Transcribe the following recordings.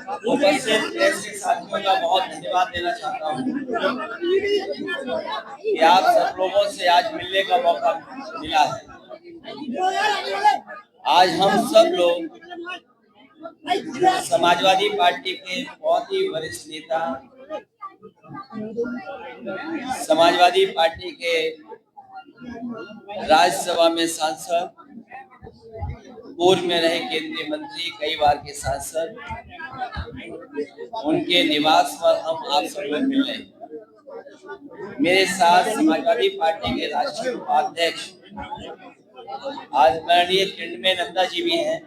उपस्थित प्रेस के साथियों का बहुत धन्यवाद देना चाहता हूँ कि आप सब लोगों से आज मिलने का मौका मिला है। आज हम सब लोग समाजवादी पार्टी के बहुत ही वरिष्ठ नेता, समाजवादी पार्टी के राज्यसभा में सांसद, पूर्व में रहे केंद्रीय मंत्री, कई बार के सांसद, उनके निवास पर हम आप सब लोग मिल रहे हैं। मेरे साथ समाजवादी पार्टी के राष्ट्रीय उपाध्यक्ष आदरणीय किरणमय नंदा जी भी हैं,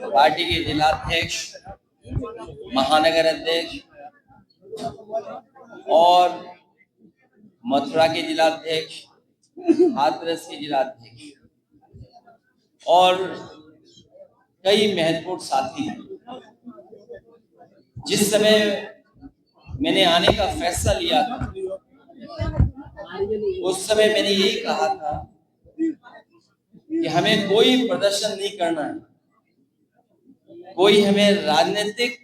पार्टी के जिलाध्यक्ष, महानगर अध्यक्ष और मथुरा के जिलाध्यक्ष, हाथरस के जिलाध्यक्ष और कई महत्वपूर्ण साथी हैं। जिस समय मैंने आने का फैसला लिया था, उस समय मैंने यही कहा था कि हमें कोई प्रदर्शन नहीं करना है, कोई हमें राजनीतिक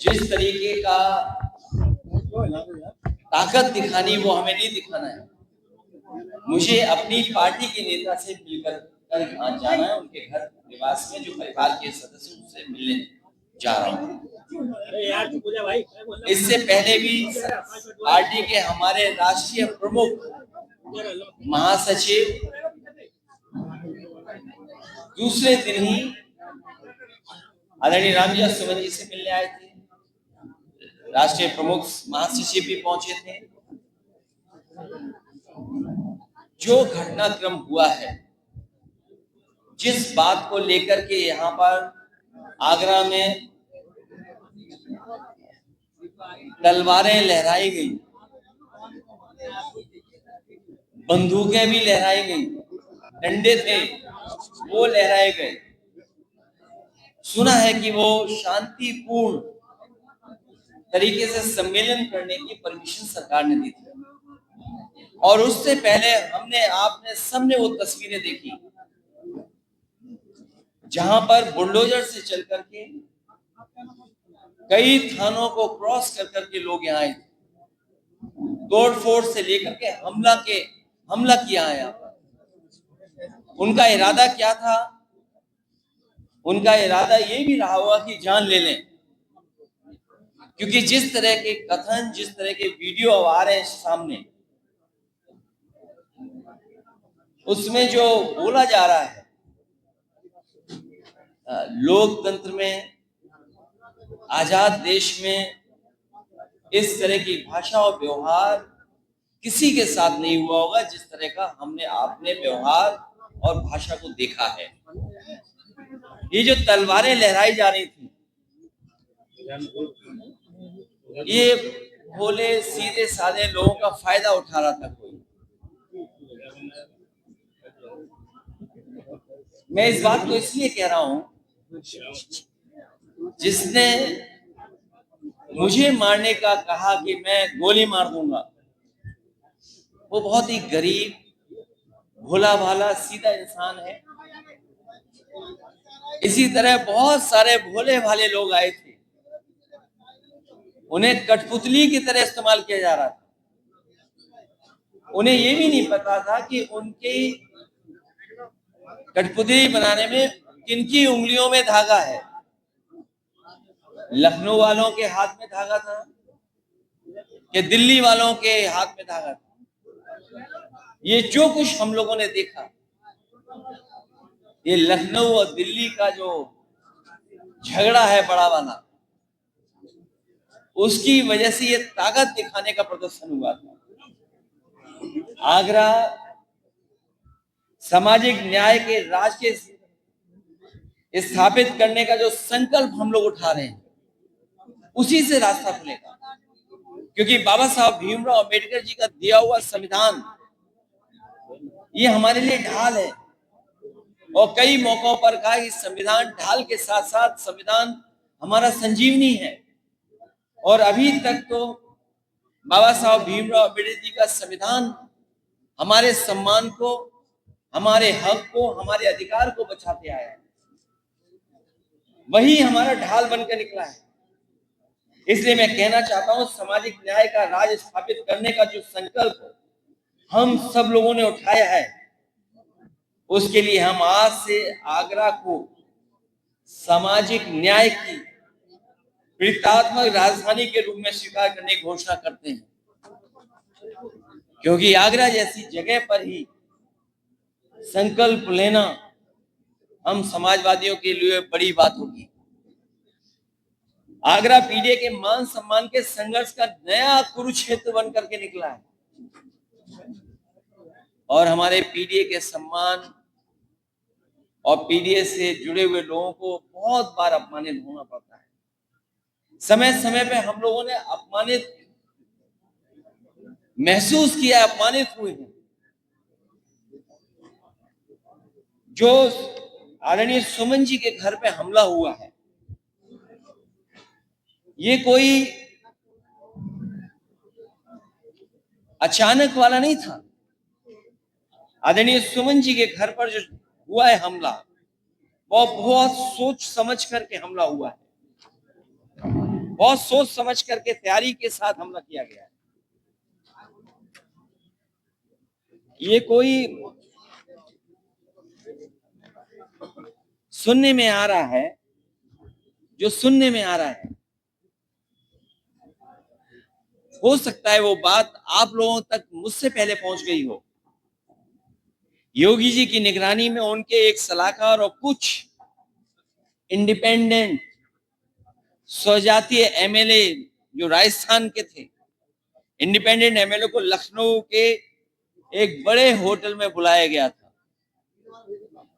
जिस तरीके का ताकत दिखानी वो हमें नहीं दिखाना है। मुझे अपनी पार्टी के नेता से मिलकर आज जाना है, उनके घर निवास में जो परिवार के सदस्यों से मिलने जा रहा हूँ। इससे पहले भी पार्टी के हमारे राष्ट्रीय प्रमुख महासचिव दूसरे दिन ही आदरणीय रामजी सुमन जी से मिलने आए थे। राष्ट्रीय प्रमुख महासचिव भी पहुंचे थे। जो घटनाक्रम हुआ है, जिस बात को लेकर के यहाँ पर आगरा में तलवारें लहराई गई, बंदूकें भी लहराई गई, डंडे थे वो लहराए गए। सुना है कि वो शांतिपूर्ण तरीके से सम्मेलन करने की परमिशन सरकार ने दी थी, और उससे पहले आपने सबने वो तस्वीरें देखी जहां पर बुलडोजर से चल करके कई थानों को क्रॉस कर करके लोग यहाँ आए थे, तोड़फोड़ से लेकर के हमला किया है। यहाँ पर उनका इरादा क्या था? उनका इरादा ये भी रहा होगा कि जान ले लें, क्योंकि जिस तरह के कथन, जिस तरह के वीडियो आ रहे हैं सामने, उसमें जो बोला जा रहा है, लोकतंत्र में, आजाद देश में इस तरह की भाषा और व्यवहार किसी के साथ नहीं हुआ होगा जिस तरह का आपने व्यवहार और भाषा को देखा है। ये जो तलवारें लहराई जा रही थी, ये भोले सीधे साधे लोगों का फायदा उठा रहा था कोई। मैं इस बात को इसलिए कह रहा हूं, जिसने मुझे मारने का कहा कि मैं गोली मार दूंगा, वो बहुत ही गरीब, भोला भाला, सीधा इंसान है। इसी तरह बहुत सारे भोले भाले लोग आए थे, उन्हें कठपुतली की तरह इस्तेमाल किया जा रहा था। उन्हें ये भी नहीं पता था कि उनकी कठपुतली बनाने में किनकी उंगलियों में धागा है। लखनऊ वालों के हाथ में धागा था कि दिल्ली वालों के हाथ में धागा था। ये जो कुछ हम लोगों ने देखा, ये लखनऊ और दिल्ली का जो झगड़ा है बड़ा वाला, उसकी वजह से ये ताकत दिखाने का प्रदर्शन हुआ था। आगरा सामाजिक न्याय के राज के स्थापित करने का जो संकल्प हम लोग उठा रहे हैं, उसी से रास्ता खुलेगा, क्योंकि बाबा साहब भीमराव अंबेडकर जी का दिया हुआ संविधान ये हमारे लिए ढाल है। और कई मौकों पर कहा कि संविधान ढाल के साथ साथ संविधान हमारा संजीवनी है। और अभी तक तो बाबा साहब भीमराव अम्बेडकर जी का संविधान हमारे सम्मान को, हमारे हक को, हमारे अधिकार को बचाते आया है, वही हमारा ढाल बनकर निकला है। इसलिए मैं कहना चाहता हूं, सामाजिक न्याय का राज स्थापित करने का जो संकल्प हम सब लोगों ने उठाया है, उसके लिए हम आज से आगरा को सामाजिक न्याय की प्रतीकात्मक राजधानी के रूप में स्वीकार करने की घोषणा करते हैं, क्योंकि आगरा जैसी जगह पर ही संकल्प लेना हम समाजवादियों के लिए बड़ी बात होगी। आगरा पीडीए के मान सम्मान के संघर्ष का नया कुरुक्षेत्र बनकर के निकला है और हमारे पीडीए के सम्मान और पीडीए से जुड़े हुए लोगों को बहुत बार अपमानित होना पड़ता है। समय समय पे हम लोगों ने अपमानित महसूस किया, अपमानित हुए हैं। जो आदरणीय सुमन जी के घर पे हमला हुआ है, ये कोई अचानक वाला नहीं था। आदरणीय सुमन जी के घर पर जो हुआ है हमला, वो बहुत सोच समझ करके हमला हुआ है, बहुत सोच समझ करके तैयारी के साथ हमला किया गया है। ये कोई सुनने में आ रहा है, जो सुनने में आ रहा है, हो सकता है वो बात आप लोगों तक मुझसे पहले पहुंच गई हो। योगी जी की निगरानी में उनके एक सलाहकार और कुछ इंडिपेंडेंट स्वजातीय एमएलए जो राजस्थान के थे, इंडिपेंडेंट एमएलए को लखनऊ के एक बड़े होटल में बुलाया गया था।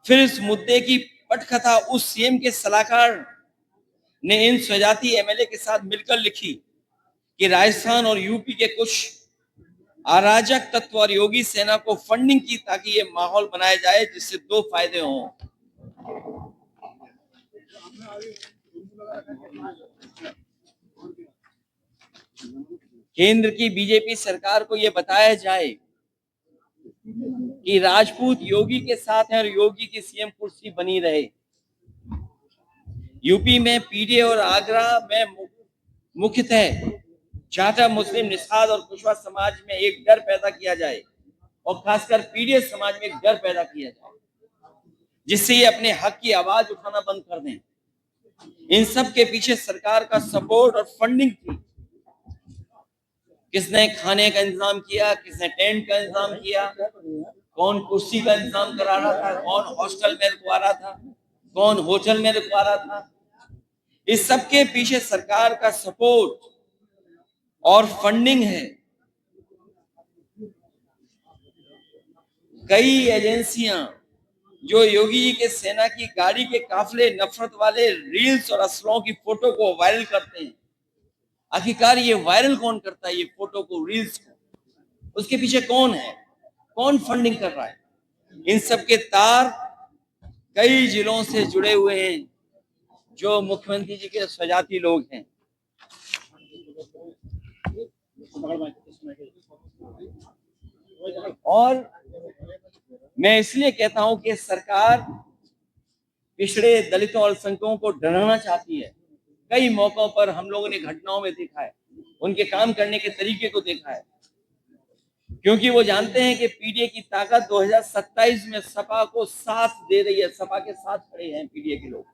फिर इस मुद्दे की पटकथा उस सीएम के सलाहकार ने इन स्वजातीय एमएलए के साथ मिलकर लिखी कि राजस्थान और यूपी के कुछ अराजक तत्व और योगी सेना को फंडिंग की, ताकि ये माहौल बनाया जाए जिससे दो फायदे हों। केंद्र की बीजेपी सरकार को यह बताया जाए कि राजपूत योगी के साथ हैं और योगी की सीएम कुर्सी बनी रहे। यूपी में पीडीए और आगरा में मुख्यतः जाटा, मुस्लिम, निषाद और कुशवाहा समाज में एक डर पैदा किया जाए और खासकर पीडीए समाज में एक डर पैदा किया जाए, जिससे ये अपने हक की आवाज उठाना बंद कर दें। इन सब के पीछे सरकार का सपोर्ट और फंडिंग थी। किसने खाने का इंतजाम किया, किसने टेंट का इंतजाम किया, कौन कुर्सी का इंतजाम करा रहा था, कौन हॉस्टल में रुकवा रहा था, कौन होटल में रुकवा रहा था, इस सब के पीछे सरकार का सपोर्ट और फंडिंग है। कई एजेंसियां जो योगी जी के सेना की गाड़ी के काफले नफरत वाले रील्स और असलों की फोटो को वायरल करते हैं। आखिरकार ये वायरल कौन करता है, ये फोटो को, रील्स को? उसके पीछे कौन है, कौन फंडिंग कर रहा है? इन सब के तार कई जिलों से जुड़े हुए हैं, जो मुख्यमंत्री जी के स्वजाती लोग हैं। और मैं इसलिए कहता हूं कि सरकार पिछड़े, दलितों और अल्पसंख्यकों को डराना चाहती है। कई मौकों पर हम लोगों ने घटनाओं में देखा है, उनके काम करने के तरीके को देखा है, क्योंकि वो जानते हैं कि पीडीए की ताकत 2027 में सपा को साथ दे रही है। सपा के साथ खड़े हैं पीडीए के लोग,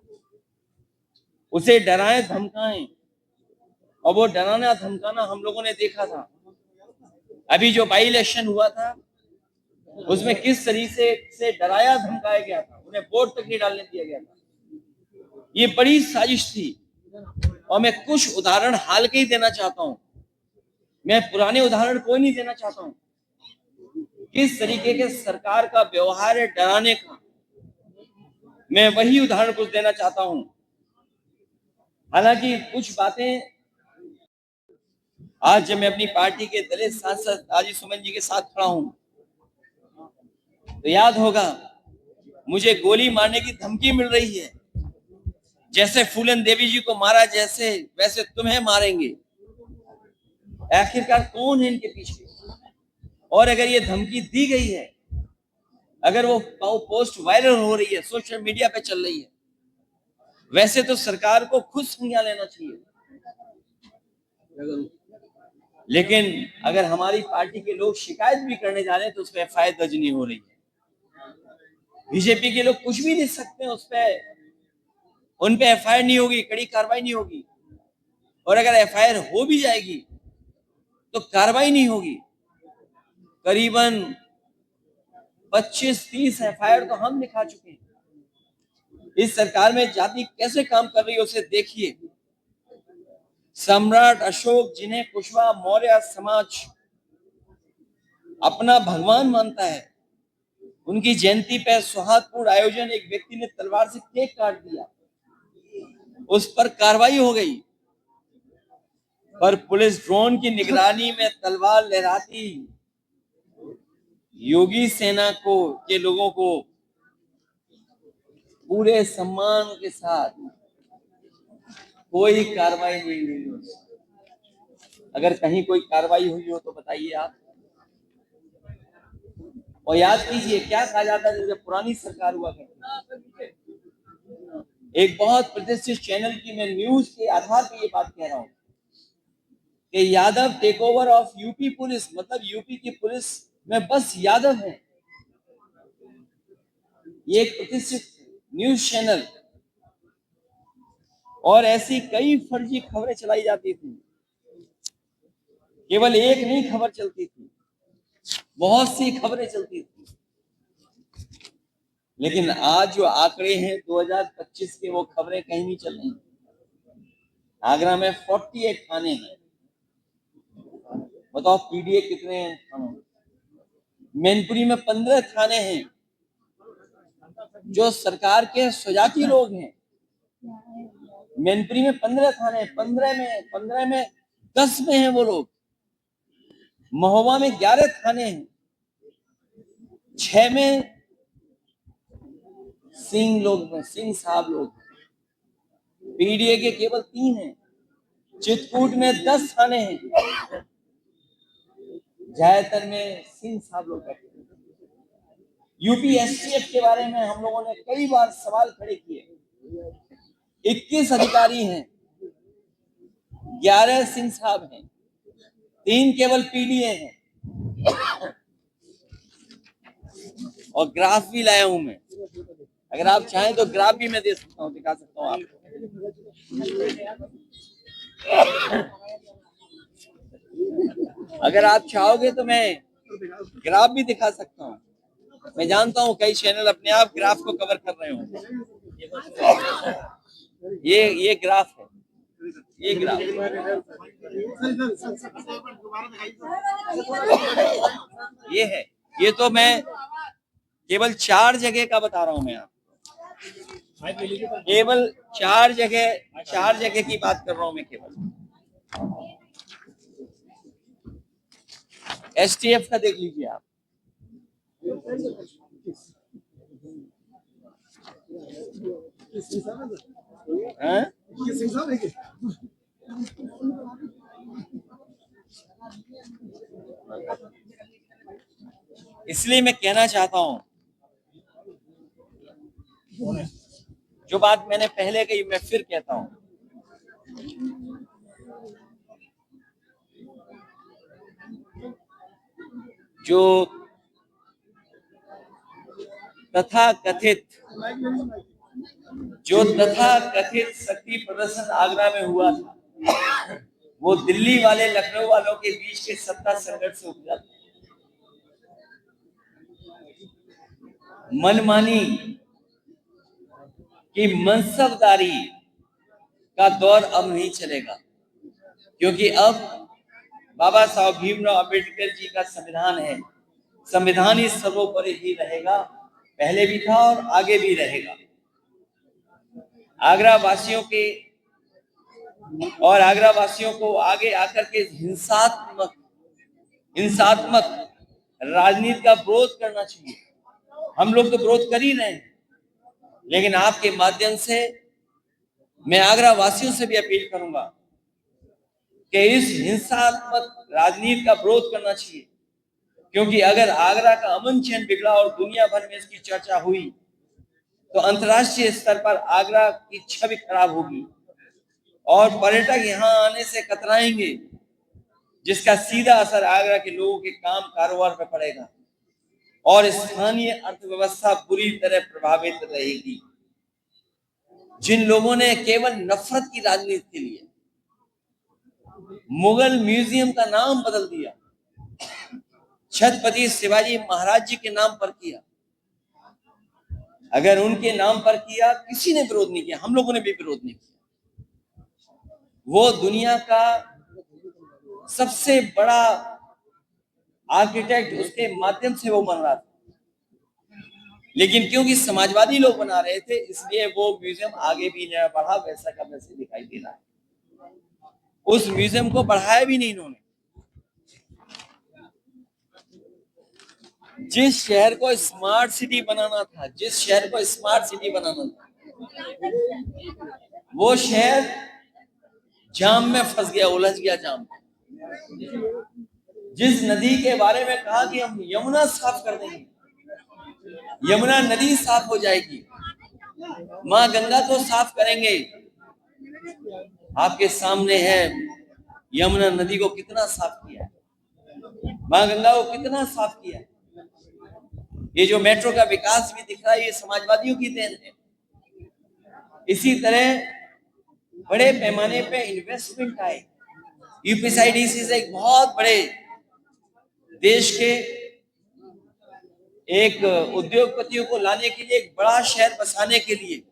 उसे डराएं, धमकाएं। और वो डराना धमकाना हम लोगों ने देखा था। अभी जो बाई इलेक्शन हुआ था, उसमें किस तरीके से डराया धमकाया गया था, उन्हें वोट तक नहीं डालने दिया गया था। ये बड़ी साजिश थी। और मैं कुछ उदाहरण हाल के ही देना चाहता हूं, मैं पुराने उदाहरण कोई नहीं देना चाहता हूं। किस तरीके के सरकार का व्यवहार है डराने का, मैं वही उदाहरण कुछ देना चाहता हूं। हालांकि कुछ बातें आज जब मैं अपनी पार्टी के दलित सांसद आजी सुमन जी के साथ खड़ा हूं, तो याद होगा मुझे गोली मारने की धमकी मिल रही है। जैसे फूलन देवी जी को मारा, जैसे वैसे तुम्हें मारेंगे। आखिरकार कौन है इनके पीछे? और अगर ये धमकी दी गई है, अगर वो पोस्ट वायरल हो रही है, सोशल मीडिया पे चल रही है, वैसे तो सरकार को खुद संज्ञान लेना चाहिए, लेकिन अगर हमारी पार्टी के लोग शिकायत भी करने जा रहे हैं तो उस पर एफआईआर दर्ज नहीं हो रही है। बीजेपी के लोग कुछ भी लिख सकते हैं, उन पे एफआईआर नहीं होगी, कड़ी कार्रवाई नहीं होगी, और अगर एफआईआर हो भी जाएगी तो कार्रवाई नहीं होगी। करीबन 25-30 एफआईआर तो हम दिखा चुके हैं। इस सरकार में जाति कैसे काम कर रही है उसे देखिए। सम्राट अशोक, जिन्हें कुशवाहा मौर्य समाज अपना भगवान मानता है, उनकी जयंती पर सौहार्दपूर्ण आयोजन, एक व्यक्ति ने तलवार से केक काट दिया, उस पर कार्रवाई हो गई, पर पुलिस ड्रोन की निगरानी में तलवार लहराती योगी सेना के लोगों को पूरे सम्मान के साथ कोई कार्रवाई नहीं हुई। अगर कहीं कोई कार्रवाई हुई हो तो बताइए आप। और याद कीजिए क्या कहा जाता है जब पुरानी सरकार हुआ करती। एक बहुत प्रतिष्ठित चैनल की मैं न्यूज के आधार पर ये बात कह रहा हूं कि Yadav take over of UP police, मतलब यूपी की पुलिस में बस यादव है। ये एक प्रतिष्ठित न्यूज चैनल, और ऐसी कई फर्जी खबरें चलाई जाती थी। केवल एक नहीं खबर चलती थी, बहुत सी खबरें चलती थी। लेकिन आज जो आंकड़े हैं 2025 के, वो खबरें कहीं नहीं चल रही। आगरा में 48 थाने हैं, बताओ पीडीए कितने हैं थानों में। मैनपुरी में 15 थाने हैं, जो सरकार के सुजाती लोग हैं। मैनपुरी में 15 थाने, 15 में 10 में हैं वो लोग। महोबा में 11 थाने हैं, 6 में सिंह साहब लोग। पीडीए के केवल 3 हैं। चित्रकूट में 10 थाने हैं, ज्यादातर में सिंह साहब लोग बैठे। यूपी एसटीएफ के बारे में हम लोगों ने कई बार सवाल खड़े किए। 21 अधिकारी हैं, 11 सिंह साहब हैं, 3 केवल पीडीए हैं। और ग्राफ भी लाया हूं मैं, अगर आप चाहें तो ग्राफ भी मैं दे सकता हूं, दिखा सकता हूं आपको। अगर आप चाहोगे तो मैं ग्राफ भी दिखा सकता हूं। मैं जानता हूं कई चैनल अपने आप ग्राफ को कवर कर रहे होंगे। ये ग्राफ है, ये ग्राफ ये है। ये तो मैं केवल 4 जगह का बता रहा हूं मैं आपको, केवल 4 जगह की बात कर रहा हूं मैं केवल। एसटीएफ का देख लीजिए आप, इसलिए मैं कहना चाहता हूं, जो बात मैंने पहले कही मैं फिर कहता हूं, जो तथाकथित शक्ति प्रदर्शन आगरा में हुआ था, वो दिल्ली वाले लखनऊ वालों के बीच के सत्ता संघर्ष से उपजा था। मनमानी की मनसबदारी का दौर अब नहीं चलेगा, क्योंकि अब बाबा साहब भीमराव अंबेडकर जी का संविधान है। संविधान ही सर्वोपरि ही रहेगा, पहले भी था और आगे भी रहेगा। आगरा वासियों को आगे आकर के हिंसात्मक राजनीति का विरोध करना चाहिए। हम लोग तो विरोध कर ही रहे हैं, लेकिन आपके माध्यम से मैं आगरा वासियों से भी अपील करूंगा कि इस हिंसात्मक राजनीति का विरोध करना चाहिए, क्योंकि अगर आगरा का अमन चैन बिगड़ा और दुनिया भर में इसकी चर्चा हुई तो अंतर्राष्ट्रीय स्तर पर आगरा की छवि खराब होगी और पर्यटक यहाँ आने से कतराएंगे, जिसका सीधा असर आगरा के लोगों के काम कारोबार पर पड़ेगा और स्थानीय अर्थव्यवस्था बुरी तरह प्रभावित रहेगी। जिन लोगों ने केवल नफरत की राजनीति के लिए मुगल म्यूजियम का नाम बदल दिया, छत्रपति शिवाजी महाराज जी के नाम पर किया, अगर उनके नाम पर किया, किसी ने विरोध नहीं किया, हम लोगों ने भी विरोध नहीं किया। वो दुनिया का सबसे बड़ा आर्किटेक्ट, उसके माध्यम से वो बन रहा था, लेकिन क्योंकि समाजवादी लोग बना रहे थे इसलिए वो म्यूजियम आगे भी नहीं बढ़ा, वैसा का वैसे दिखाई दे रहा है। उस म्यूजियम को बढ़ाया भी नहीं इन्होंने। जिस शहर को स्मार्ट सिटी बनाना था, जिस शहर को स्मार्ट सिटी बनाना था, वो शहर जाम में फंस गया, उलझ गया जाम में। जिस नदी के बारे में कहा कि हम यमुना साफ कर देंगे, यमुना नदी साफ हो जाएगी, माँ गंगा को साफ करेंगे, आपके सामने है यमुना नदी को कितना साफ किया, माँ गंगा को कितना साफ किया। ये जो मेट्रो का विकास भी दिख रहा है, ये समाजवादियों की देन है। इसी तरह बड़े पैमाने पे इन्वेस्टमेंट आए। यूपीएसआईडीसी से एक बहुत बड़े देश के एक उद्योगपतियों को लाने के लिए, एक बड़ा शहर बसाने के लिए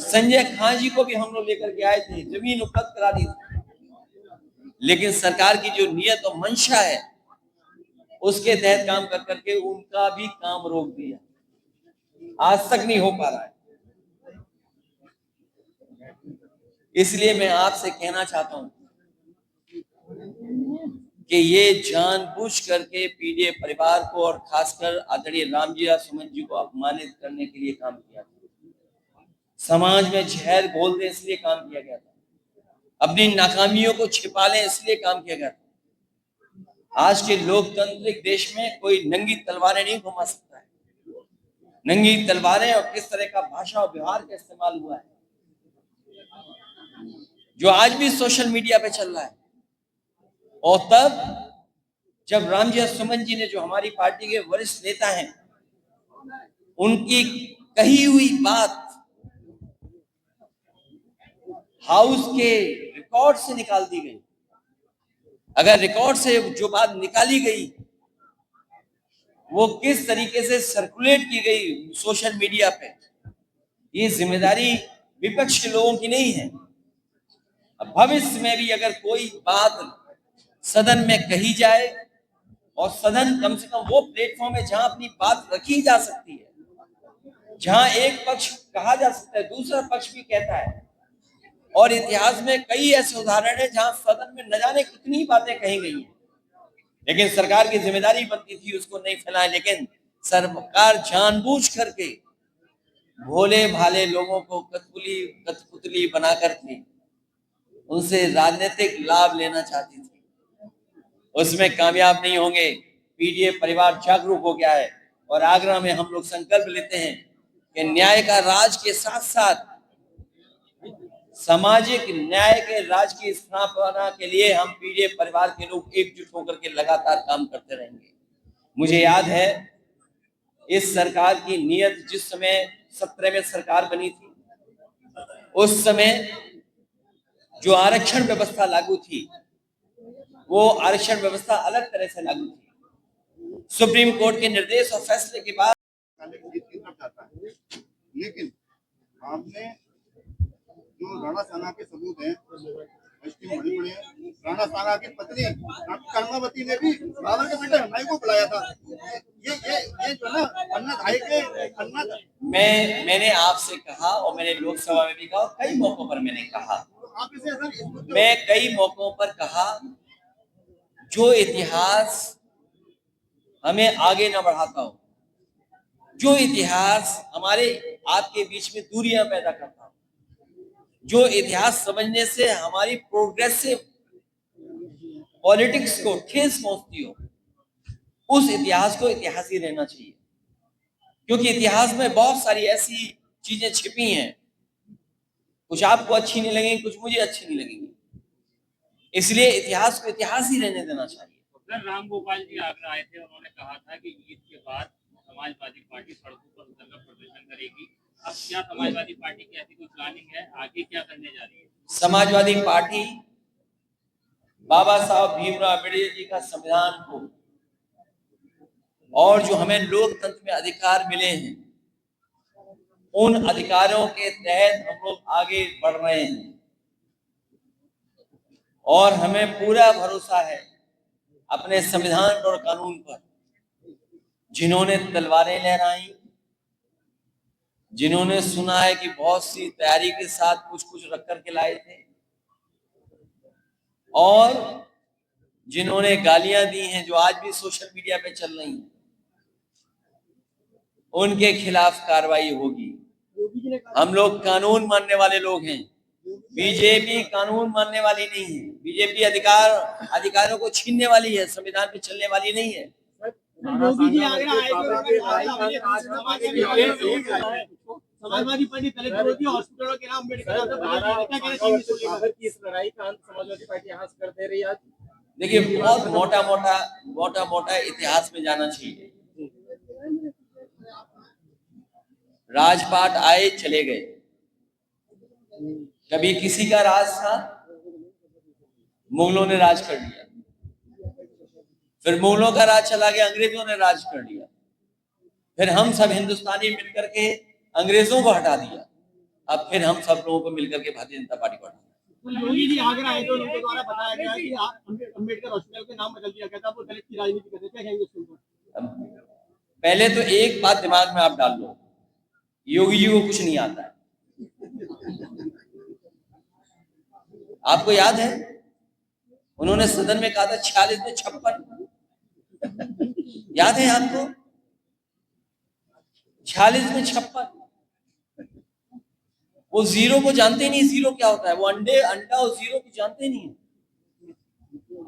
संजय खान जी को भी हम लोग लेकर के आए थे, जमीन उपलब्ध करा दी थी। लेकिन सरकार की जो नियत और मंशा है उसके तहत काम कर करके उनका भी काम रोक दिया, आज तक नहीं हो पा रहा है। इसलिए मैं आपसे कहना चाहता हूं कि ये जानबूझ करके पीडीए परिवार को और खासकर आदरणीय रामजी सुमन जी को अपमानित करने के लिए काम किया था, समाज में जहर घोल दे इसलिए काम किया गया था, अपनी नाकामियों को छिपा ले इसलिए काम किया गया था। आज के लोकतांत्रिक देश में कोई नंगी तलवारें नहीं घुमा सकता है। नंगी तलवारें और किस तरह का भाषा और व्यवहार का इस्तेमाल हुआ है, जो आज भी सोशल मीडिया पे चल रहा है। और तब जब रामजी सुमन जी ने, जो हमारी पार्टी के वरिष्ठ नेता हैं, उनकी कही हुई बात हाउस के रिकॉर्ड से निकाल दी गई, अगर रिकॉर्ड से जो बात निकाली गई वो किस तरीके से सर्कुलेट की गई सोशल मीडिया पे, ये जिम्मेदारी विपक्ष के लोगों की नहीं है। अब भविष्य में भी अगर कोई बात सदन में कही जाए, और सदन कम से कम वो प्लेटफॉर्म है जहां अपनी बात रखी जा सकती है, जहां एक पक्ष कहा जा सकता है, दूसरा पक्ष भी कहता है, और इतिहास में कई ऐसे उदाहरण हैं जहां सदन में न जाने कितनी बातें कही गई हैं, लेकिन सरकार की जिम्मेदारी बनती थी उसको नहीं फैलाए। लेकिन सरकार जानबूझ करके भोले भाले लोगों को कठपुतली बना करके उनसे राजनीतिक लाभ लेना चाहती थी, उसमें कामयाब नहीं होंगे। पीडीए परिवार जागरूक हो गया है और आगरा में हम लोग संकल्प लेते हैं कि न्याय का राज के साथ साथ सामाजिक न्याय के राज की स्थापना के लिए हम पीडीए परिवार के लोग एकजुट होकर के लगातार काम करते रहेंगे। मुझे याद है इस सरकार की नीयत, जिस समय 17 में सरकार बनी थी, उस समय जो आरक्षण व्यवस्था लागू थी वो आरक्षण व्यवस्था अलग तरह से लागू थी। सुप्रीम कोर्ट के निर्देश और फैसले के बाद लेकिन आपने जो राणा साना के सबूत हैं, राणा साना की पत्नी कर्मावती ने भी बाबर के बेटे हमारे को बुलाया था। ये जो ना अन्ना भाई के अन्ना, मैंने आपसे कहा और मैंने लोकसभा में भी कहा, कई मौकों पर मैंने कहा, आप इसे मैं कई मौकों पर कहा, जो इतिहास हमें आगे न बढ़ाता हो, जो इतिहास हमारे आपके बीच में दूरियां पैदा करता हो, जो इतिहास समझने से हमारी प्रोग्रेसिव पॉलिटिक्स को ठेस पहुंचती हो, उस इतिहास को इतिहास ही रहना चाहिए, क्योंकि इतिहास में बहुत सारी ऐसी चीजें छिपी हैं, कुछ आपको अच्छी नहीं लगेंगी, कुछ मुझे अच्छी नहीं लगेंगी, इसलिए इतिहास को इतिहास ही रहने देना चाहिए। सर, राम गोपाल जी आगरा आए थे, उन्होंने कहा था कि ईद के बाद समाजवादी पार्टी सड़कों पर उतरकर प्रदर्शन करेगी। अब क्या समाजवादी पार्टी की ऐसी कोई प्लानिंग है, आगे क्या करने जा रही है? समाजवादी पार्टी बाबा साहब भीमराव अम्बेडकर जी का संविधान को और जो हमें लोकतंत्र में अधिकार मिले हैं, उन अधिकारों के तहत हम लोग आगे बढ़ रहे हैं और हमें पूरा भरोसा है अपने संविधान और कानून पर। जिन्होंने तलवारें लहराई, जिन्होंने सुना है कि बहुत सी तैयारी के साथ कुछ कुछ रख करके लाए थे, और जिन्होंने गालियां दी हैं जो आज भी सोशल मीडिया पे चल रही हैं, उनके खिलाफ कार्रवाई होगी। हम लोग कानून मानने वाले लोग हैं, बीजेपी कानून मानने वाली नहीं है। बीजेपी अधिकारों को छीनने वाली है, संविधान पे चलने वाली नहीं है। योगी जी आगरा आए थे, समाजवादी पार्टी दलित विरोधी हॉस्पिटलों के नाम अम्बेडकर की इस लड़ाई का अंत समाजवादी पार्टी यहाँ कर दे रही है। आज देखिए, बहुत मोटा मोटा इतिहास में जाना चाहिए। राजपाट आए चले गए, कभी किसी का राज था, मुगलों ने राज कर लिया, फिर मुगलों का राज चला गया, अंग्रेजों ने राज कर लिया, फिर हम सब हिंदुस्तानी मिलकर के अंग्रेजों को हटा दिया, अब फिर हम सब लोगों को मिलकर के भारतीय जनता पार्टी को हटा। योगी जी आगरा आए तो उनके द्वारा बताया गया कि अम्बेडकर हॉस्पिटल के नाम बदल दिया गया था, वो दलित की राजनीति करते थे, कहेंगे इसके ऊपर? पहले तो एक बात दिमाग में आप डाल लो, योगी जी को कुछ नहीं आता है। आपको याद है उन्होंने सदन में कहा था 46 में 56, याद है आपको? 46 में 56। वो जीरो को जानते नहीं, जीरो क्या होता है, वो अंडा और जीरो को जानते नहीं है।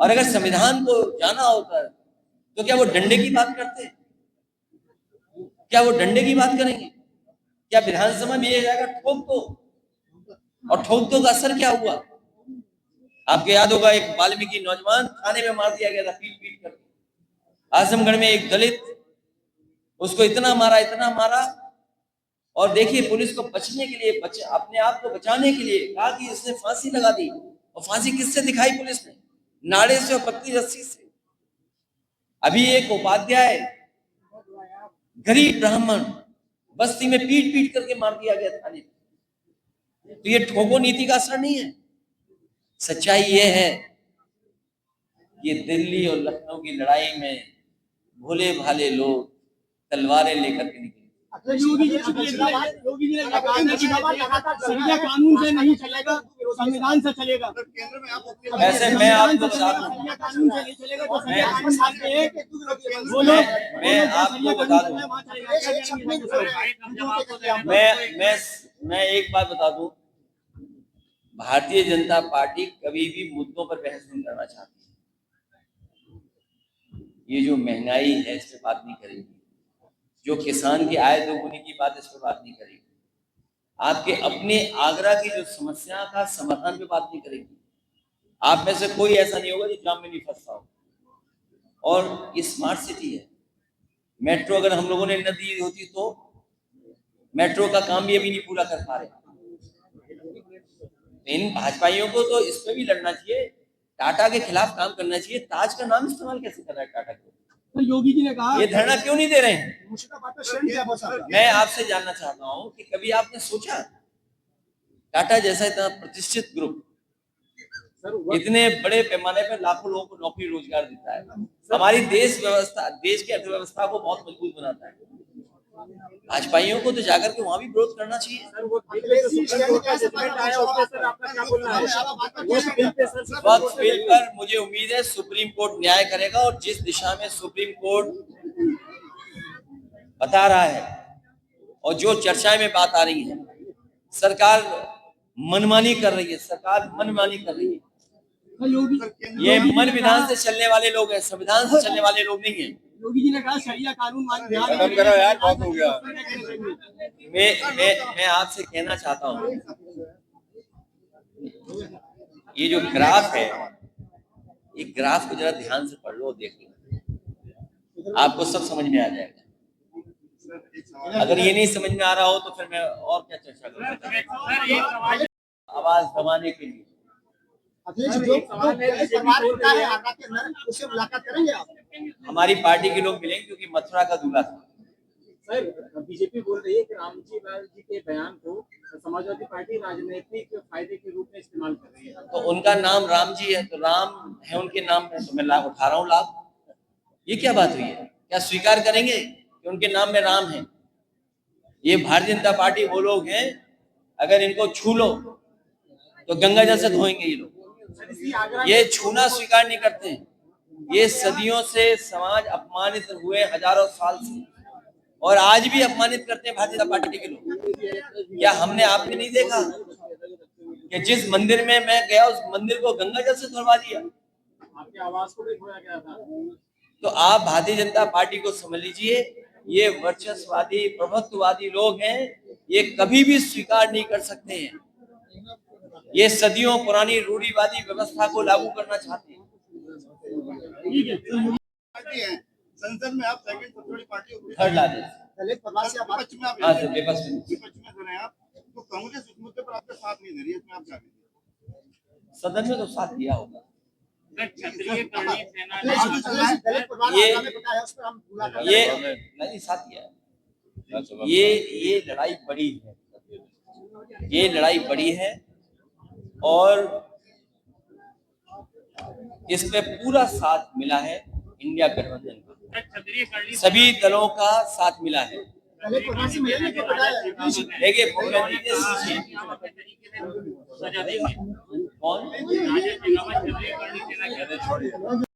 और अगर संविधान को जाना होता है तो क्या वो डंडे की बात करते? क्या वो डंडे की बात करेंगे? क्या विधानसभा में ये जाएगा ठोक दो, और ठोक दो का असर क्या हुआ? आपको याद होगा, एक वाल्मीकि नौजवान थाने में मार दिया गया था, पीट पीट कर। आजमगढ़ में एक दलित, उसको इतना मारा, और देखिए पुलिस को बचने के लिए, अपने आप को बचाने के लिए कहा कि इसने फांसी लगा दी। और फांसी किससे दिखाई पुलिस ने? नाड़े से और पतली रस्सी से। अभी एक उपाध्याय, गरीब ब्राह्मण, बस्ती में पीट पीट करके मार दिया गया थाने में। तो ये ठोको नीति का असर नहीं है। सच्चाई ये है कि दिल्ली और लखनऊ की लड़ाई में भोले भाले लोग तलवारें लेकर के निकले। योगी जी ने कहा था शरिया कानून से नहीं चलेगा, संविधान से चलेगा। केंद्र में आप वैसे मैं आपको बता दूं, कानून से नहीं चलेगा तो मैं आपको बता दूं, मैं एक बात बता दूं, भारतीय जनता पार्टी कभी भी मुद्दों पर बहस नहीं करना चाहती। ये जो महंगाई है इस पर बात नहीं करेगी, जो किसान की आय दोगुनी की बात, इस पर बात नहीं करेगी, आपके अपने आगरा की जो समस्या का समाधान पे बात नहीं करेगी। आप में से कोई ऐसा नहीं होगा जो जाम में नहीं फंसता हो। और ये स्मार्ट सिटी है, मेट्रो अगर हम लोगों ने न दी होती तो मेट्रो का काम भी अभी नहीं पूरा कर पा रहे। इन भाजपाइयों को तो इस पे भी लड़ना चाहिए, टाटा के खिलाफ काम करना चाहिए। ताज का नाम इस्तेमाल कैसे कर रहा है टाटा को? तो योगी जी ने कहा ये धरना क्यों नहीं दे रहे हैं? मैं आपसे जानना चाहता हूं कि कभी आपने सोचा टाटा जैसा इतना प्रतिष्ठित ग्रुप इतने बड़े पैमाने पर लाखों लोगों को नौकरी रोजगार देता है, हमारी देश की अर्थव्यवस्था को बहुत मजबूत बनाता है। भाजपाइयों को तो जाकर के वहां भी विरोध करना चाहिए। वक्त बिल पर मुझे उम्मीद है सुप्रीम कोर्ट न्याय करेगा, और जिस दिशा में सुप्रीम कोर्ट बता रहा है और जो चर्चाएं में बात आ रही है, सरकार मनमानी कर रही है। ये मन विधान से चलने वाले लोग हैं, संविधान से चलने वाले लोग नहीं है। योगी जी ने कहा शरिया कानून खत्म करो यार, बहुत हो गया। मैं आपसे कहना चाहता हूँ, ये जो ग्राफ है, ये ग्राफ को जरा ध्यान से पढ़ लो, देख लो, आपको सब समझ में आ जाएगा। अगर ये नहीं समझ में आ रहा हो तो फिर मैं और क्या चर्चा करूँ। आवाज दबाने के लिए अखिलेश जो परिवार होता है आगरा के अंदर, उससे मुलाकात करेंगे आप? हमारी पार्टी के लोग मिलेंगे, क्योंकि मथुरा का दूल्हा था। सर, बीजेपी बोल रही है कि रामजी लाल जी के बयान को समाजवादी पार्टी राजनीतिक फायदे के रूप में इस्तेमाल कर रही है। तो उनका नाम राम जी है, तो राम है उनके नाम में, तो मैं लाभ उठा रहा हूँ लाभ। ये क्या बात हुई है? क्या स्वीकार करेंगे कि उनके नाम में राम है? ये भारतीय जनता पार्टी वो लोग हैं, अगर इनको छू लो तो गंगा जल से धोएंगे ये लोग। ये छूना स्वीकार नहीं करते हैं। ये सदियों से समाज अपमानित हुए, हजारों साल से, और आज भी अपमानित करते हैं भारतीय जनता पार्टी के लोग। क्या हमने आपने नहीं देखा कि जिस मंदिर में मैं गया उस मंदिर को गंगा जल से धुलवा दिया? आपकी आवाज को भी धोया गया था। तो आप भारतीय जनता पार्टी को समझ लीजिए, ये वर्चस्ववादी प्रभुत्ववादी लोग हैं, ये कभी भी स्वीकार नहीं कर सकते हैं। ये सदियों पुरानी रूढ़िवादी व्यवस्था को लागू करना चाहते हैं। पार्टी है संसद में, आप सेकंड सबसे बड़ी पार्टी हो, थर्ड लार्जेस्ट। दलित परिवार से आप हाँ सर, विपक्ष में। विपक्ष में खड़े हैं आप, तो कांग्रेस इस मुद्दे पर आपका साथ नहीं दे रही है, इसमें आप क्या कहेंगे? सदन में तो साथ दिया होगा। क्षत्रिय करणी सेना ने दलित परिवार ये- आगरा में बताया, उस पर हम मुलाकात ये करेंगे। नहीं साथ दिया है। ये लड़ाई बड़ी है, ये लड़ाई बड़ी है, और इस पे पूरा साथ मिला है इंडिया गठबंधन का। क्षत्रिय करणी सभी दलों का साथ मिला है। दलित परिवार से मिलेंगे तो बताया। देखिए, मुख्यमंत्री जी से तरीके से सजा देंगे। कौन राजेश शेखावत क्षत्रिय करणी सेना के